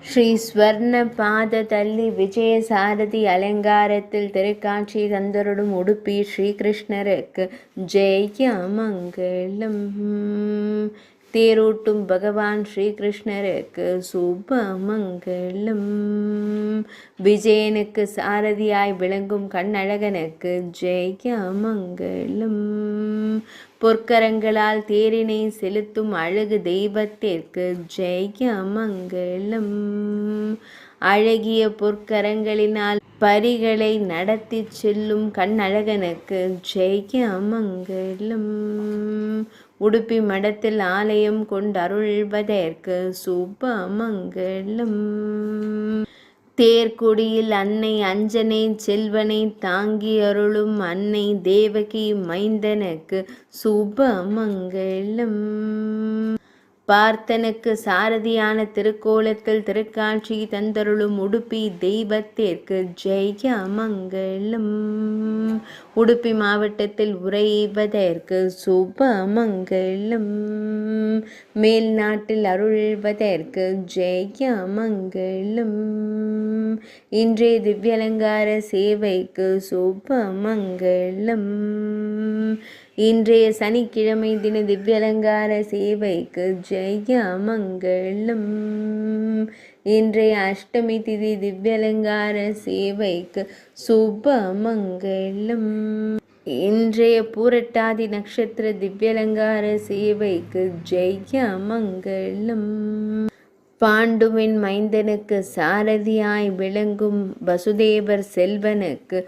ஸ்ரீ ஸ்வர்ண பாத தள்ளி விஜய சாரதி அலங்காரத்தில் திருக்காட்சி தந்தருடும் உடுப்பி ஸ்ரீகிருஷ்ணருக்கு ஜெய மங்களம். தேரோட்டும் பகவான் ஸ்ரீகிருஷ்ணருக்கு சுபமங்கலம். விஜயனுக்கு சாரதியாய் விளங்கும் கண்ணழகனுக்கு ஜெய மங்களம். பொற்கரங்களால் தேரினை செலுத்தும் அழகு தெய்வத்திற்கு ஜெய மங்களம். அழகிய பொற்கரங்களினால் பரிகளை நடத்தி செல்லும் கண்ணழகனுக்கு ஜெய மங்களம். உடுப்பி மடத்தில் ஆலயம் கொண்டருள்வதற்கு சுபமங்களம். தேர்கொடியில் அன்னை அஞ்சனை செல்வனை தாங்கி அருளும் அன்னை தேவகி மைந்தனுக்கு சுபமங்களம். பார்த்தனுக்கு சாரதியான திருக்கோலத்தில் திருக்காட்சி தந்தருளும் உடுப்பி தெய்வத்திற்கு ஜெய மங்களம். உடுப்பி மாவட்டத்தில் உறைவதற்கு சுபமங்களம். மேல் நாட்டில் அருள்வதற்கு ஜெய மங்களம். இன்றைய திவ்யலங்கார சேவைக்கு சுபமங்களம். இன்றைய சனிக்கிழமை தின திவ்யலங்கார சேவைக்கு ஜெய மங்களம். இன்றைய அஷ்டமி திதி திவ்யலங்கார சேவைக்கு சுபமங்களம். இன்றைய பூரட்டாதி நட்சத்திர திவ்யலங்கார சேவைக்கு ஜெய மங்களம். பாண்டுவின் மைந்தனுக்கு சாரதியாய் விளங்கும் வசுதேவர் செல்வனுக்கு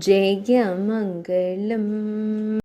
ஜெய மங்களம்.